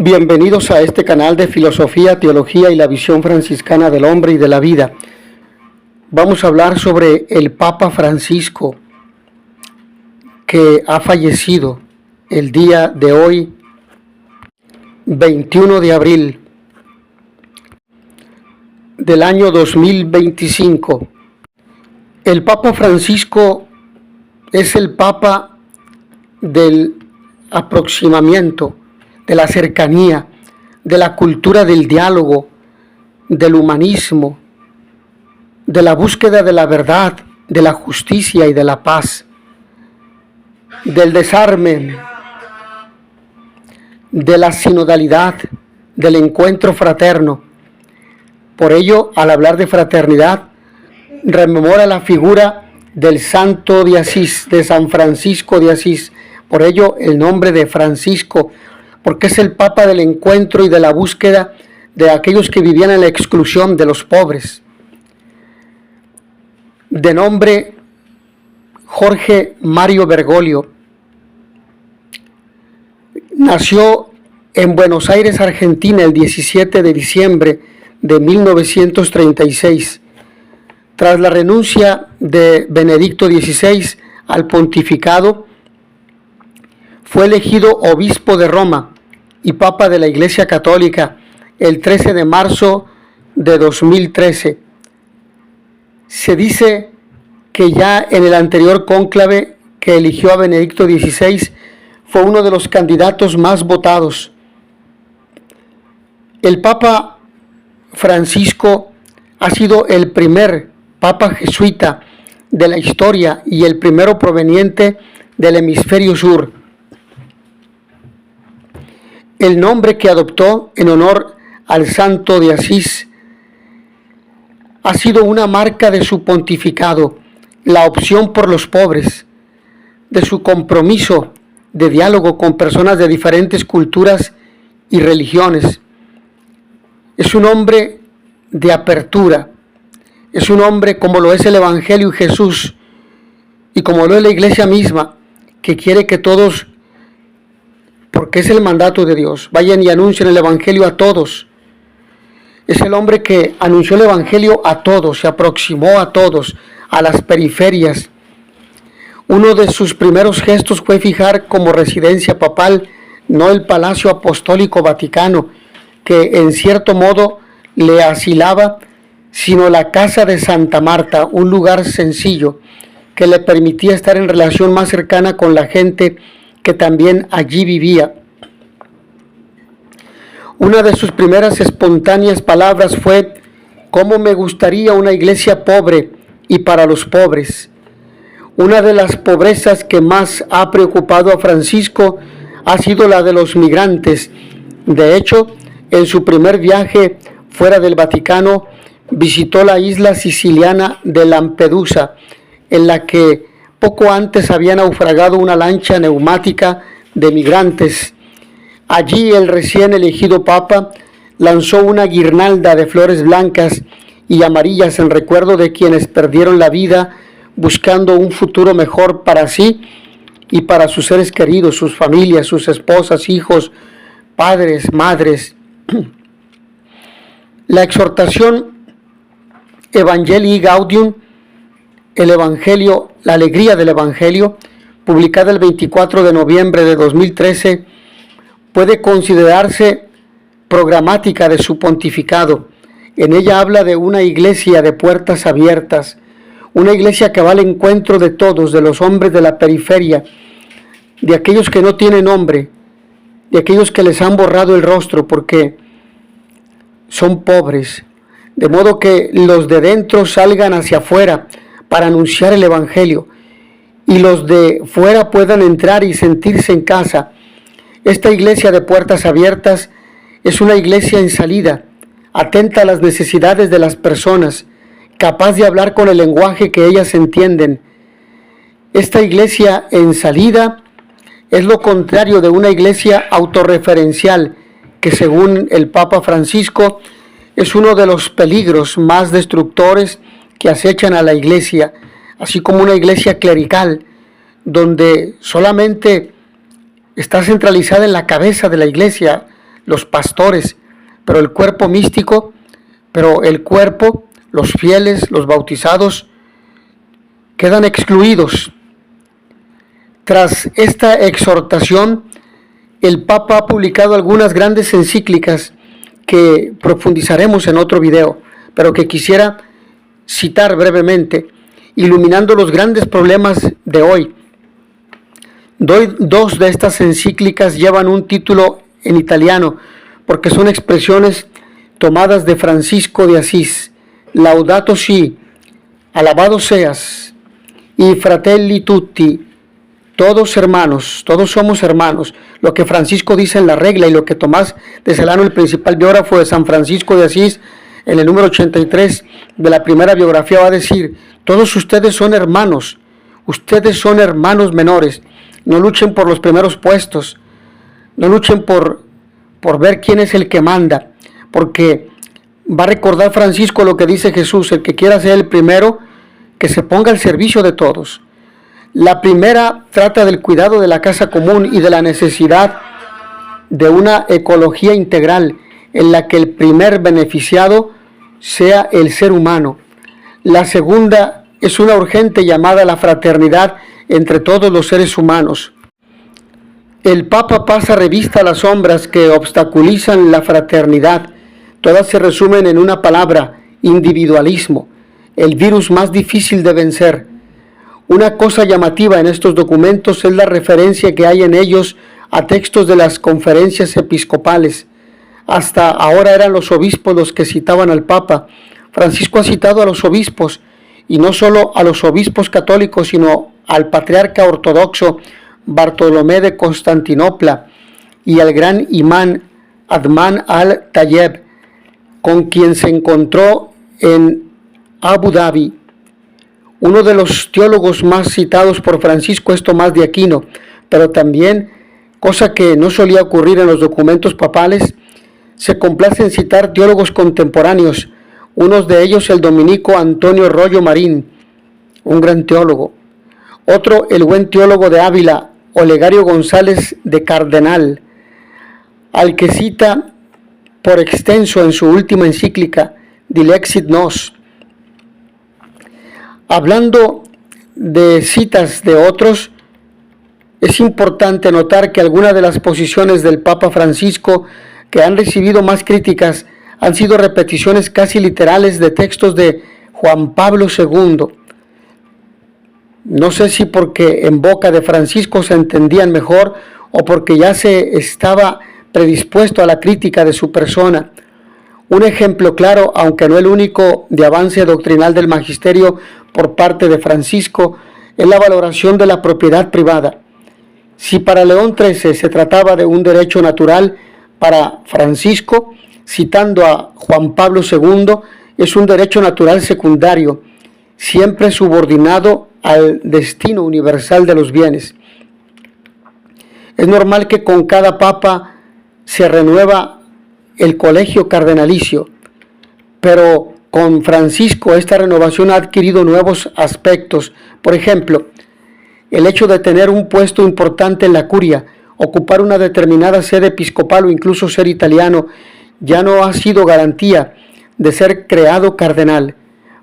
Bienvenidos a este canal de filosofía, teología y la visión franciscana del hombre y de la vida. Vamos a hablar sobre el Papa Francisco, que ha fallecido el día de hoy, 21 de abril del año 2025. El Papa Francisco es el Papa del aproximamiento, de la cercanía, de la cultura del diálogo, del humanismo, de la búsqueda de la verdad, de la justicia y de la paz, del desarme, de la sinodalidad, del encuentro fraterno. Por ello, al hablar de fraternidad, rememora la figura del Santo de Asís, de San Francisco de Asís. Por ello, el nombre de Francisco, porque es el Papa del encuentro y de la búsqueda de aquellos que vivían en la exclusión, de los pobres. De nombre Jorge Mario Bergoglio. Nació en Buenos Aires, Argentina, el 17 de diciembre de 1936. Tras la renuncia de Benedicto XVI al pontificado, fue elegido obispo de Roma y Papa de la Iglesia Católica el 13 de marzo de 2013. Se dice que ya en el anterior cónclave que eligió a Benedicto XVI fue uno de los candidatos más votados. El Papa Francisco ha sido el primer Papa jesuita de la historia y el primero proveniente del hemisferio sur. El nombre que adoptó en honor al Santo de Asís ha sido una marca de su pontificado, la opción por los pobres, de su compromiso de diálogo con personas de diferentes culturas y religiones. Es un hombre de apertura, es un hombre como lo es el Evangelio y Jesús, y como lo es la Iglesia misma, que quiere que todos, porque es el mandato de Dios, vayan y anuncien el Evangelio a todos. Es el hombre que anunció el Evangelio a todos, se aproximó a todos, a las periferias. Uno de sus primeros gestos fue fijar como residencia papal no el Palacio Apostólico Vaticano, que en cierto modo le asilaba, sino la casa de Santa Marta, un lugar sencillo que le permitía estar en relación más cercana con la gente que también allí vivía. Una de sus primeras espontáneas palabras fue: «¿Cómo me gustaría una iglesia pobre y para los pobres?». Una de las pobrezas que más ha preocupado a Francisco ha sido la de los migrantes. De hecho, en su primer viaje fuera del Vaticano, visitó la isla siciliana de Lampedusa, en la que poco antes había naufragado una lancha neumática de migrantes. Allí el recién elegido Papa lanzó una guirnalda de flores blancas y amarillas en recuerdo de quienes perdieron la vida buscando un futuro mejor para sí y para sus seres queridos, sus familias, sus esposas, hijos, padres, madres. La exhortación Evangelii Gaudium, el Evangelio, la alegría del Evangelio, publicada el 24 de noviembre de 2013, puede considerarse programática de su pontificado. En ella habla de una iglesia de puertas abiertas, una iglesia que va al encuentro de todos, de los hombres de la periferia, de aquellos que no tienen nombre, de aquellos que les han borrado el rostro porque son pobres, de modo que los de dentro salgan hacia afuera para anunciar el Evangelio y los de fuera puedan entrar y sentirse en casa. Esta iglesia de puertas abiertas es una iglesia en salida, atenta a las necesidades de las personas, capaz de hablar con el lenguaje que ellas entienden. Esta iglesia en salida es lo contrario de una iglesia autorreferencial, que según el Papa Francisco es uno de los peligros más destructores que acechan a la iglesia, así como una iglesia clerical, donde solamente está centralizada en la cabeza de la iglesia, los pastores, pero el cuerpo místico, los fieles, los bautizados, quedan excluidos. Tras esta exhortación, el Papa ha publicado algunas grandes encíclicas que profundizaremos en otro video, pero que quisiera citar brevemente, iluminando los grandes problemas de hoy. Dos de estas encíclicas llevan un título en italiano, porque son expresiones tomadas de Francisco de Asís: Laudato si, alabado seas, y fratelli tutti, todos hermanos, todos somos hermanos. Lo que Francisco dice en la regla y lo que Tomás de Celano, el principal biógrafo de San Francisco de Asís, en el número 83 de la primera biografía, va a decir: todos ustedes son hermanos menores. No luchen por los primeros puestos, no luchen por ver quién es el que manda, porque va a recordar Francisco lo que dice Jesús: el que quiera ser el primero, que se ponga al servicio de todos. La primera trata del cuidado de la casa común y de la necesidad de una ecología integral en la que el primer beneficiado sea el ser humano. La segunda es una urgente llamada a la fraternidad entre todos los seres humanos. El Papa pasa revista a las sombras que obstaculizan la fraternidad. Todas se resumen en una palabra: individualismo, el virus más difícil de vencer. Una cosa llamativa en estos documentos es la referencia que hay en ellos a textos de las conferencias episcopales. Hasta ahora eran los obispos los que citaban al Papa. Francisco ha citado a los obispos, y no solo a los obispos católicos, sino al patriarca ortodoxo Bartolomé de Constantinopla y al gran imán Adnan al-Tayeb, con quien se encontró en Abu Dhabi. Uno de los teólogos más citados por Francisco es Tomás de Aquino, pero también, cosa que no solía ocurrir en los documentos papales, se complace en citar teólogos contemporáneos, unos de ellos el dominico Antonio Rollo Marín, un gran teólogo; otro, el buen teólogo de Ávila, Olegario González de Cardenal, al que cita por extenso en su última encíclica, Dilexit Nos. Hablando de citas de otros, es importante notar que algunas de las posiciones del Papa Francisco que han recibido más críticas han sido repeticiones casi literales de textos de Juan Pablo II. No sé si porque en boca de Francisco se entendían mejor o porque ya se estaba predispuesto a la crítica de su persona. Un ejemplo claro, aunque no el único, de avance doctrinal del magisterio por parte de Francisco es la valoración de la propiedad privada. Si para León XIII se trataba de un derecho natural, para Francisco, citando a Juan Pablo II, es un derecho natural secundario, siempre subordinado al destino universal de los bienes. Es normal que con cada papa se renueva el colegio cardenalicio, pero con Francisco esta renovación ha adquirido nuevos aspectos. Por ejemplo, el hecho de tener un puesto importante en la curia, ocupar una determinada sede episcopal o incluso ser italiano, ya no ha sido garantía de ser creado cardenal.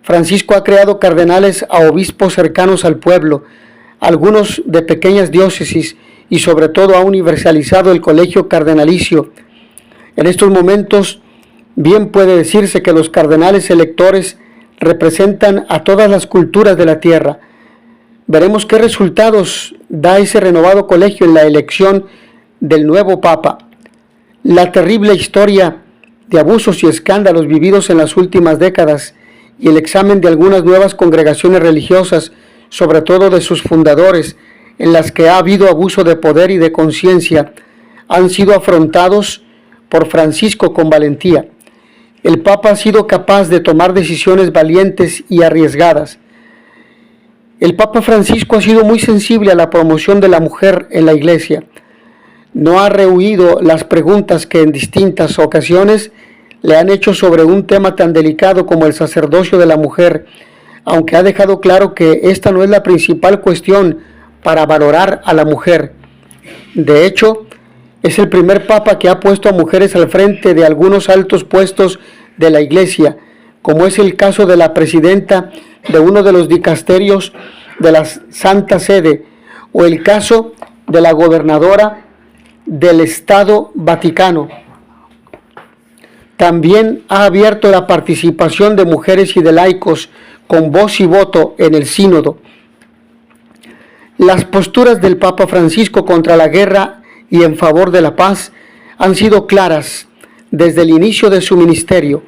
Francisco ha creado cardenales a obispos cercanos al pueblo, algunos de pequeñas diócesis, y sobre todo ha universalizado el colegio cardenalicio. En estos momentos, bien puede decirse que los cardenales electores representan a todas las culturas de la tierra. Veremos qué resultados da ese renovado colegio en la elección del nuevo Papa. La terrible historia de abusos y escándalos vividos en las últimas décadas y el examen de algunas nuevas congregaciones religiosas, sobre todo de sus fundadores, en las que ha habido abuso de poder y de conciencia, han sido afrontados por Francisco con valentía. El Papa ha sido capaz de tomar decisiones valientes y arriesgadas. El Papa Francisco ha sido muy sensible a la promoción de la mujer en la Iglesia. No ha rehuido las preguntas que en distintas ocasiones le han hecho sobre un tema tan delicado como el sacerdocio de la mujer, aunque ha dejado claro que esta no es la principal cuestión para valorar a la mujer. De hecho, Es el primer papa que ha puesto a mujeres al frente de algunos altos puestos de la Iglesia, como es el caso de la presidenta de uno de los dicasterios de la Santa Sede, o el caso de la gobernadora del Estado Vaticano. También ha abierto la participación de mujeres y de laicos con voz y voto en el sínodo. Las posturas del Papa Francisco contra la guerra y en favor de la paz han sido claras desde el inicio de su ministerio,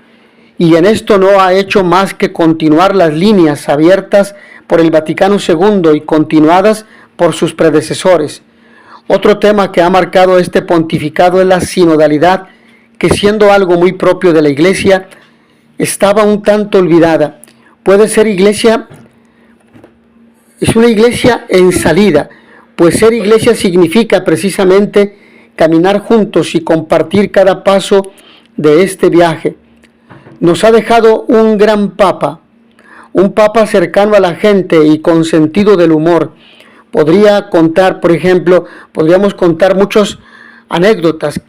y en esto no ha hecho más que continuar las líneas abiertas por el Vaticano II y continuadas por sus predecesores. Otro tema que ha marcado este pontificado es la sinodalidad, que siendo algo muy propio de la Iglesia, estaba un tanto olvidada. Puede ser iglesia, es una iglesia en salida, pues ser iglesia significa precisamente caminar juntos y compartir cada paso de este viaje. Nos ha dejado un gran papa, un papa cercano a la gente y con sentido del humor. Podríamos contar muchas anécdotas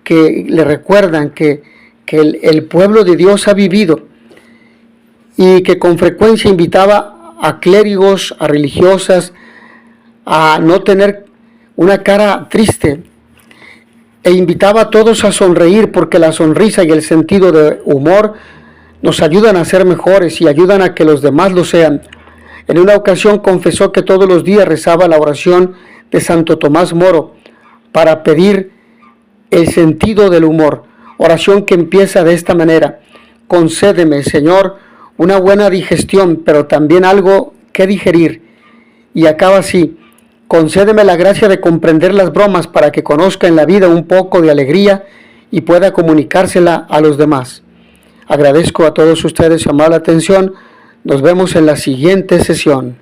que le recuerdan que el pueblo de Dios ha vivido, y que con frecuencia invitaba a clérigos, a religiosas, a no tener una cara triste, e invitaba a todos a sonreír, porque la sonrisa y el sentido de humor nos ayudan a ser mejores y ayudan a que los demás lo sean. En una ocasión confesó que todos los días rezaba la oración de Santo Tomás Moro para pedir el sentido del humor, oración que empieza de esta manera: concédeme, Señor, una buena digestión, pero también algo que digerir. Y acaba así: concédeme la gracia de comprender las bromas para que conozca en la vida un poco de alegría y pueda comunicársela a los demás. Agradezco a todos ustedes su amable atención. Nos vemos en la siguiente sesión.